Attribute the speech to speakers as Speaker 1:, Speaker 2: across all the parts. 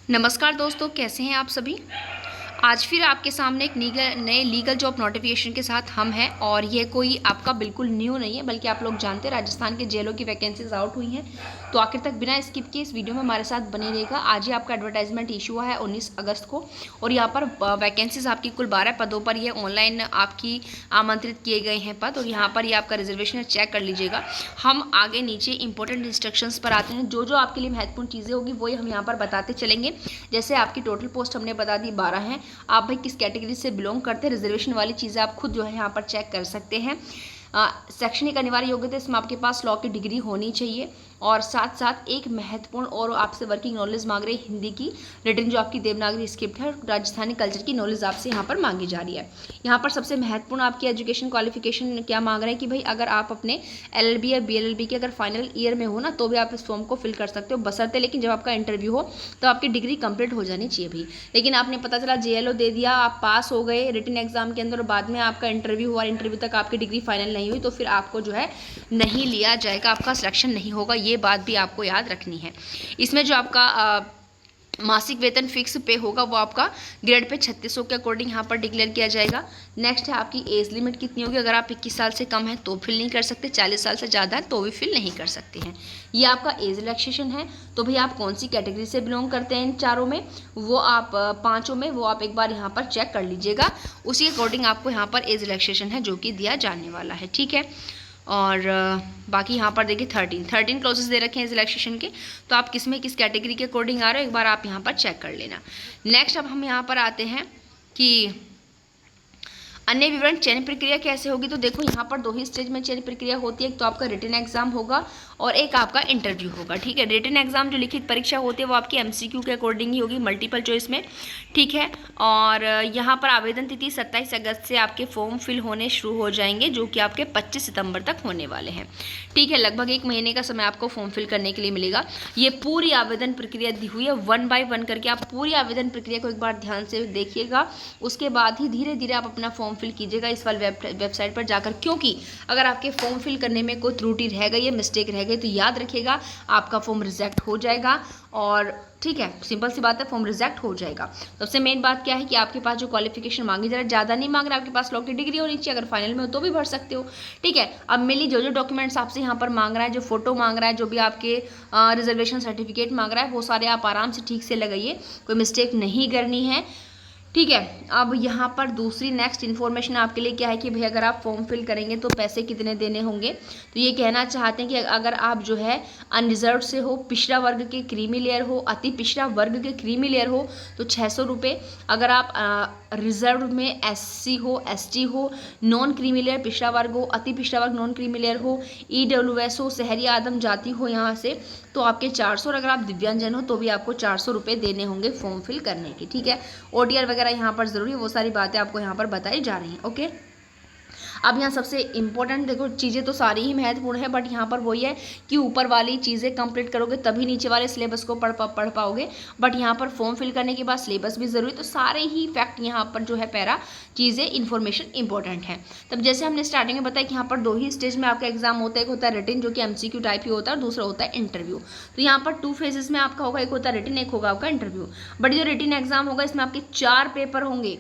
Speaker 1: नमस्कार दोस्तों, कैसे हैं आप सभी। आज फिर आपके सामने एक नए लीगल जॉब नोटिफिकेशन के साथ हम हैं और ये कोई आपका बिल्कुल न्यू नहीं है, बल्कि आप लोग जानते हैं राजस्थान के जेलों की वैकेंसीज आउट हुई हैं। तो आखिर तक बिना स्किप किए इस वीडियो में हमारे साथ बने रहेगा। आज ही आपका एडवर्टाइजमेंट इशू हुआ है 19 अगस्त को और यहाँ पर वैकेंसीज आपकी कुल 12 पदों पर ये ऑनलाइन आपकी आमंत्रित किए गए हैं पद, और यहाँ पर ये आपका रिजर्वेशन चेक कर लीजिएगा। हम आगे नीचे इंपॉर्टेंट इंस्ट्रक्शंस पर आते हैं। जो आपके लिए महत्वपूर्ण चीज़ें होगी वही हम यहाँ पर बताते चलेंगे। जैसे आपकी टोटल पोस्ट हमने बता दी 12 हैं। आप भाई किस कैटेगरी से बिलोंग करते हैं, रिजर्वेशन वाली चीज़ें आप खुद जो है यहाँ पर चेक कर सकते हैं। शैक्षणिक अनिवार्य योग्यता, इसमें आपके पास लॉ की डिग्री होनी चाहिए और साथ साथ एक महत्वपूर्ण और आपसे वर्किंग नॉलेज मांग रही है हिंदी की रिटन, जो आपकी देवनागरी स्क्रिप्ट है, राजस्थानी कल्चर की नॉलेज आपसे यहाँ पर मांगी जा रही है। यहाँ पर सबसे महत्वपूर्ण आपकी एजुकेशन क्वालिफिकेशन क्या मांग रहे हैं कि भाई अगर आप अपने LLB या BLLB के अगर फाइनल ईयर में हो ना, तो भी आप इस फॉर्म को फिल कर सकते हो, बशर्ते लेकिन जब आपका इंटरव्यू हो तो आपकी डिग्री कंप्लीट हो जानी चाहिए भाई। लेकिन आपने पता चला JLO दे दिया, आप पास हो गए रिटन एग्जाम के अंदर और बाद में आपका इंटरव्यू हुआ, इंटरव्यू तक आपकी डिग्री फाइनल नहीं हुई, तो फिर आपको जो है नहीं लिया जाएगा, आपका सिलेक्शन नहीं होगा। ये बात भी आपको याद रखनी है। इसमें जो आपका मासिक वेतन फिक्स पे होगा वो आपका ग्रेड पे 3600 के अकॉर्डिंग यहाँ पर डिक्लेयर किया जाएगा। नेक्स्ट है आपकी एज लिमिट कितनी होगी। अगर आप 21 साल से कम है तो फिल नहीं कर सकते, 40 साल से ज़्यादा है तो भी फिल नहीं कर सकते हैं। ये आपका एज रिलैक्सेशन है। तो भाई आप कौन सी कैटेगरी से बिलोंग करते हैं इन चारों में, वो आप पाँचों में, वो आप एक बार यहाँ पर चेक कर लीजिएगा। उसी अकॉर्डिंग आपको यहाँ पर एज रिलैक्सेशन है जो कि दिया जाने वाला है, ठीक है। और बाकी यहाँ पर देखिए 13 क्लॉजेस दे रखे हैं रिलैक्सेशन के, तो आप किस में किस कैटेगरी के अकॉर्डिंग आ रहे हो एक बार आप यहाँ पर चेक कर लेना। नेक्स्ट अब हम यहाँ पर आते हैं कि अन्य विवरण। चयन प्रक्रिया कैसे होगी, तो देखो यहाँ पर 2 ही स्टेज में चयन प्रक्रिया होती है। एक तो आपका रिटन एग्जाम होगा और एक आपका इंटरव्यू होगा, ठीक है। रिटन एग्जाम जो लिखित परीक्षा होती है वो आपकी MCQ के अकॉर्डिंग ही होगी, मल्टीपल चॉइस में, ठीक है। और यहाँ पर आवेदन तिथि 27 अगस्त से आपके फॉर्म फिल होने शुरू हो जाएंगे, जो कि आपके 25 सितंबर तक होने वाले हैं, ठीक है। लगभग 1 महीने का समय आपको फॉर्म फिल करने के लिए मिलेगा। ये पूरी आवेदन प्रक्रिया दी हुई है 1 बाय 1 करके। आप पूरी आवेदन प्रक्रिया को एक बार ध्यान से देखिएगा, उसके बाद ही धीरे धीरे आप अपना फॉर्म फिल कीजिएगा इस वाली वेबसाइट पर जाकर। क्योंकि अगर आपके फॉर्म फिल करने में कोई त्रुटि रह गई है, मिस्टेक रह गई, तो याद रखिएगा आपका फॉर्म रिजेक्ट हो जाएगा। और ठीक है, सिंपल सी बात है, फॉर्म रिजेक्ट हो जाएगा। सबसे मेन बात क्या है कि आपके पास जो क्वालिफिकेशन मांगी जा रहा है ज़्यादा नहीं मांग रहा, आपके पास लॉ की डिग्री होनी चाहिए। अगर फाइनल में हो तो भी भर सकते हो, ठीक है। अब मेनली जो डॉक्यूमेंट्स आपसे यहाँ पर मांग रहा है, जो फोटो मांग रहा है, जो भी आपके रिजर्वेशन सर्टिफिकेट मांग रहा है, वो सारे आप आराम से ठीक से लगाइए, कोई मिस्टेक नहीं करनी है, ठीक है। अब यहाँ पर दूसरी नेक्स्ट इन्फॉर्मेशन आपके लिए क्या है कि भाई अगर आप फॉर्म फिल करेंगे तो पैसे कितने देने होंगे। तो ये कहना चाहते हैं कि अगर आप जो है अनरिजर्व से हो, पिछड़ा वर्ग के क्रीमी लेयर हो, अति पिछड़ा वर्ग के क्रीमी लेयर हो तो 600 रुपये। अगर आप रिजर्व में SC हो, ST हो, नॉन क्रीमी लेयर पिछड़ा वर्ग हो, अति पिछड़ा वर्ग नॉन क्रीमी लेयर हो, EWS हो, शहरी आदम जाति हो यहाँ से, तो आपके 400। और अगर आप दिव्यांगजन हो तो भी आपको 400 रुपये देने होंगे फॉर्म फिल करने की, ठीक है। ODR वगैरह यहाँ पर जरूरी है, वो सारी बातें आपको यहाँ पर बताई जा रही हैं, ओके। अब यहाँ सबसे इंपॉर्टेंट देखो, चीज़ें तो सारी ही महत्वपूर्ण है, बट यहाँ पर वही है कि ऊपर वाली चीज़ें कंप्लीट करोगे तभी नीचे वाले सिलेबस को पढ़ पाओगे। बट यहाँ पर फॉर्म फिल करने के बाद सिलेबस भी ज़रूरी, तो सारे ही फैक्ट यहाँ पर जो है पैरा चीज़ें इन्फॉर्मेशन इंपॉर्टेंट है। तब जैसे हमने स्टार्टिंग में बताया कि यहाँ पर 2 ही स्टेज में आपका एग्जाम होता है। एक होता है रिटन जो कि MCQ टाइप ही होता है, और दूसरा होता है इंटरव्यू। तो यहाँ पर 2 फेजेस में आपका होगा, एक होता है रिटन, एक होगा आपका इंटरव्यू। बट जो रिटन एग्जाम होगा इसमें आपके 4 पेपर होंगे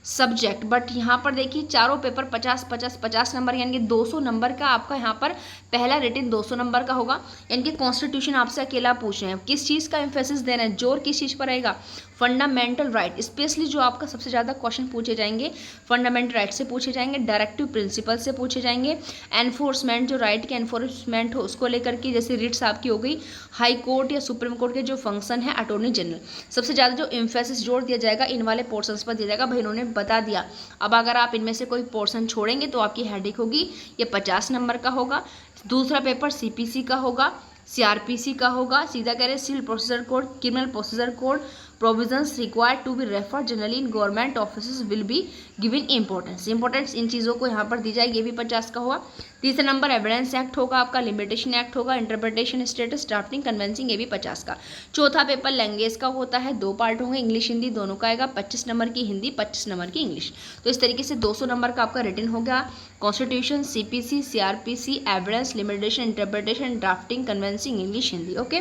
Speaker 1: सब्जेक्ट। बट यहाँ पर देखिए चारों पेपर 50 नंबर, यानी कि 200 नंबर का आपका यहाँ पर पहला रिटन 200 नंबर का होगा। यानी कि कॉन्स्टिट्यूशन आपसे अकेला पूछ रहे हैं, किस चीज़ का एम्फेसिस देना है, जोर किस चीज़ पर रहेगा, फंडामेंटल राइट। स्पेशली जो आपका सबसे ज़्यादा क्वेश्चन पूछे जाएंगे फंडामेंटल राइट से पूछे जाएंगे, डायरेक्टिव प्रिंसिपल से पूछे जाएंगे, एनफोर्समेंट जो राइट के एनफोर्समेंट हो उसको लेकर के, जैसे रिट्स आपकी हो गई, हाई कोर्ट या सुप्रीम कोर्ट के जो फंक्शन है, अटॉर्नी जनरल। सबसे ज़्यादा जो एम्फेसिस जोर दिया जाएगा इन वाले पोर्शंस पर दिया जाएगा। भाई इन्होंने बता दिया। अब अगर आप इनमें से कोई पोर्शन छोड़ेंगे तो आपकी हेडेक होगी। ये 50 नंबर का होगा। दूसरा पेपर CPC का होगा, CRPC का होगा, सीधा कह रहे civil procedure code, criminal procedure code, provisions required to be refer generally in government office will be given importance इन चीज़ों को यहाँ पर दी जाएगी, ये भी 50 का होगा। तीसरा नंबर एविडेंस एक्ट होगा आपका, लिमिटेशन एक्ट होगा, इंटरप्रिटेशन स्टेटस, ड्राफ्टिंग, कन्वेंसिंग, ये भी 50 का। चौथा पेपर लैंग्वेज का होता है, 2 पार्ट होंगे, इंग्लिश हिंदी दोनों का आएगा, 25 नंबर की हिंदी, 25 नंबर की इंग्लिश। तो इस तरीके से 200 नंबर का आपका रिटन हो गया। Constitution, CPC, CRPC, evidence, limitation, interpretation, drafting, convincing, English Hindi, okay.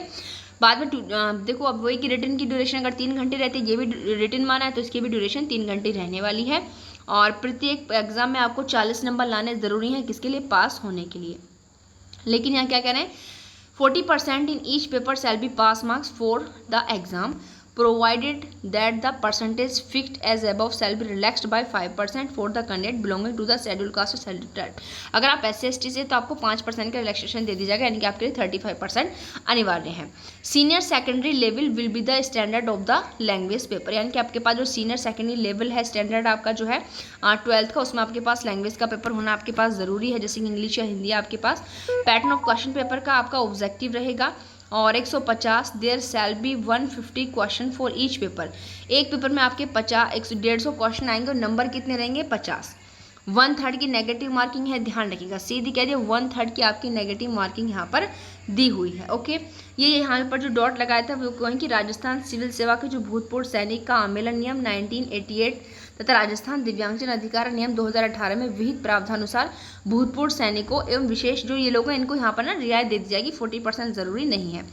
Speaker 1: बाद में देखो अब वही की रिटर्न की ड्यूरेशन अगर 3 घंटे रहती है, ये भी रिटर्न माना है तो इसकी भी ड्यूरेशन 3 घंटे रहने वाली है। और प्रत्येक एग्जाम में आपको 40 नंबर लाने ज़रूरी हैं, किसके लिए? पास होने के लिए। लेकिन यहाँ क्या कह रहे हैं? 40% in each paper shall be pass marks for the exam provided that the percentage fixed as above shall be relaxed by 5% for the candidate belonging to the scheduled caste or scheduled tribe। अगर आप SC/ST से तो आपको 5% का relaxation दे दी जाएगा, यानी कि आपके लिए 35% अनिवार्य है। Senior secondary level will be the standard of the language paper, यानी कि आपके पास जो सीनियर सेकेंडरी लेवल है, स्टैंडर्ड आपका जो है 12th का, उसमें आपके पास लैंग्वेज का पेपर होना आपके पास ज़रूरी है, जैसे कि इंग्लिश या हिंदी आपके पास। पैटर्न ऑफ क्वेश्चन पेपर का आपका ऑब्जेक्टिव रहेगा और 150 there shall be 150 question for each paper. एक पेपर में आपके 150 क्वेश्चन आएंगे और नंबर कितने रहेंगे? 50। 1/3 की नेगेटिव मार्किंग है, ध्यान रखिएगा, सीधी कह दिए 1/3 की आपकी नेगेटिव मार्किंग यहाँ पर दी हुई है। ओके, ये यहाँ पर जो डॉट लगाया था वो कहें कि राजस्थान सिविल सेवा के जो भूतपूर्व सैनिक का आमेलन नियम 1988 तथा राजस्थान दिव्यांगजन अधिकार नियम 2018 में विहित प्रावधानुसार भूतपूर्व सैनिकों एवं विशेष जो ये लोग हैं इनको यहाँ पर ना रियायत दे दी जाएगी, 40% ज़रूरी नहीं है।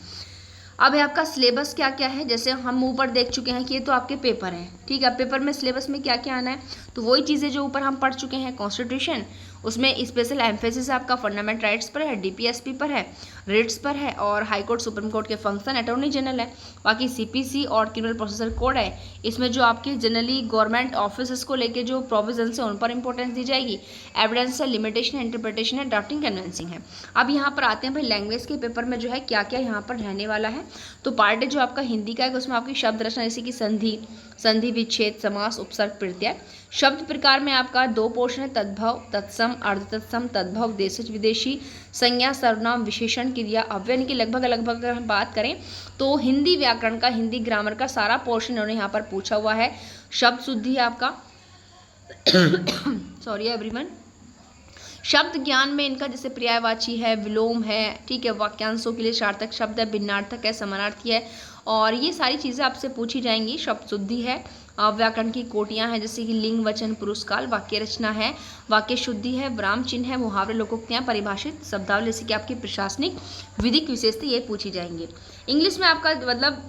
Speaker 1: अब है आपका सिलेबस क्या क्या है, जैसे हम ऊपर देख चुके हैं कि ये तो आपके पेपर हैं, ठीक है। पेपर में सिलेबस में क्या क्या आना है, तो वही चीज़ें जो ऊपर हम पढ़ चुके हैं। कॉन्स्टिट्यूशन, उसमें स्पेशल एम्फेसिस आपका फंडामेंटल राइट्स पर है, डीपीएसपी पर है, रिट्स पर है, और हाई कोर्ट सुप्रीम कोर्ट के फंक्शन, अटॉर्नी जनरल है। बाकी सीपीसी और क्रिमिनल प्रोसीजर कोड है, इसमें जो आपके जनरली गवर्नमेंट ऑफिस को लेके जो प्रोविजंस है उन पर इंपॉर्टेंस दी जाएगी। एविडेंस है, लिमिटेशन है, इंटरप्रिटेशन है, ड्राफ्टिंग, कन्वेंसिंग है। अब यहाँ पर आते हैं भाई लैंग्वेज के पेपर में जो है क्या क्या यहाँ पर रहने वाला है। तो पार्ट जो आपका हिंदी का है उसमें आपकी शब्द रचना जैसे कि संधि, संधि विच्छेद, समास, उपसर्ग, प्रत्यय। शब्द प्रकार में आपका 2 पोर्शन है, तद्भव, तत्सम, अर्धतत्सम, तद्भव, देशज विदेशी, संज्ञा, सर्वनाम, विशेषण, क्रिया, अव्यय की लगभग अगर हम बात करें तो हिंदी व्याकरण का, हिंदी ग्रामर का सारा पोर्शन उन्होंने यहाँ पर पूछा हुआ है। शब्द शुद्धि है आपका सॉरी एवरीवन। शब्द ज्ञान में इनका जैसे पर्यायवाची है, विलोम है, ठीक है, वाक्यांशों के लिए सार्थक शब्द है, भिन्नार्थक है, समानार्थी है, और ये सारी चीज़ें आपसे पूछी जाएंगी। शब्द शुद्धि है, व्याकरण की कोटियां हैं जैसे कि लिंग, वचन, पुरुषकाल, वाक्य रचना है, वाक्य शुद्धि है, विराम चिन्ह है, मुहावरे, लोकोक्तियां, परिभाषित शब्दावली जैसे कि आपकी प्रशासनिक विधिक विशेषता ये पूछी जाएंगी। इंग्लिश में आपका मतलब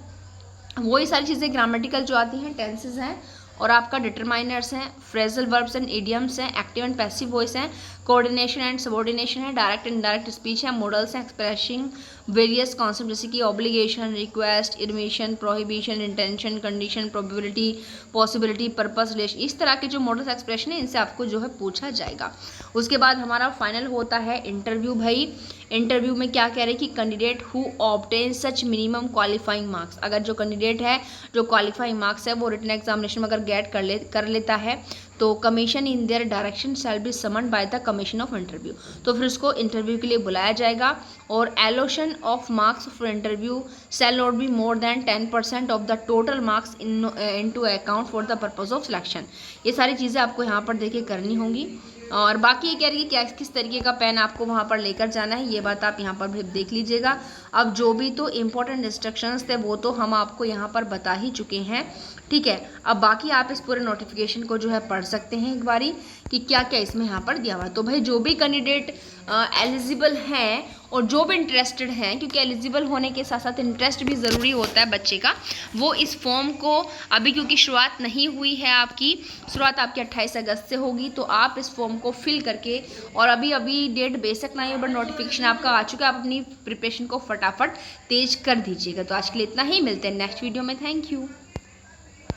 Speaker 1: वही सारी चीज़ें ग्रामेटिकल जो आती हैं, टेंसेज हैं, और आपका डिटरमाइनर्स हैं, फ्रेजल वर्ब्स एंड इडियम्स हैं, एक्टिव एंड पैसिव वॉइस हैं, कोऑर्डिनेशन एंड सबऑर्डिनेशन है, डायरेक्ट एंड इनडायरेक्ट स्पीच है, मॉडल्स हैं, एक्सप्रेसिंग वेरियस कॉन्सेप्ट जैसे कि obligation, request, admission, prohibition, intention, condition, probability, possibility, purpose, relation, इस तरह के जो मॉडल्स एक्सप्रेशन है इनसे आपको जो है पूछा जाएगा। उसके बाद हमारा फाइनल होता है इंटरव्यू। भाई इंटरव्यू में क्या कह रहे हैं कि candidate who obtain such minimum qualifying marks, अगर जो कैंडिडेट है जो क्वालिफाइंग मार्क्स है वो रिटन एग्जामिनेशन में अगर गेट कर लेता है तो commission in their direction shall be summoned by the commission of interview, तो फिर उसको इंटरव्यू के लिए बुलाया जाएगा। और allocation of marks for interview shall not be more than 10% of the total marks into account for the purpose of selection. ये सारी चीज़ें आपको यहाँ पर देखिए करनी होंगी। और बाकी ये कह रही है कि किस तरीके का पेन आपको वहाँ पर लेकर जाना है, ये बात आप यहाँ पर भी देख लीजिएगा। अब जो भी तो इम्पोर्टेंट इंस्ट्रक्शंस थे वो तो हम आपको यहाँ पर बता ही चुके हैं, ठीक है। अब बाकी आप इस पूरे नोटिफिकेशन को जो है पढ़ सकते हैं एक बारी कि क्या क्या इसमें यहाँ पर दिया हुआ है। तो भाई जो भी कैंडिडेट एलिजिबल हैं और जो भी इंटरेस्टेड हैं, क्योंकि एलिजिबल होने के साथ साथ इंटरेस्ट भी ज़रूरी होता है बच्चे का, वो इस फॉर्म को अभी क्योंकि शुरुआत नहीं हुई है आपकी, शुरुआत आपकी 28 अगस्त से होगी, तो आप इस फॉर्म को फिल करके, और अभी डेट बेशक नहीं है बट नोटिफिकेशन आपका आ चुका है, आप अपनी प्रिपरेशन को फटाफट तेज कर दीजिएगा। तो आज के लिए इतना ही, मिलते हैं नेक्स्ट वीडियो में। Thank you.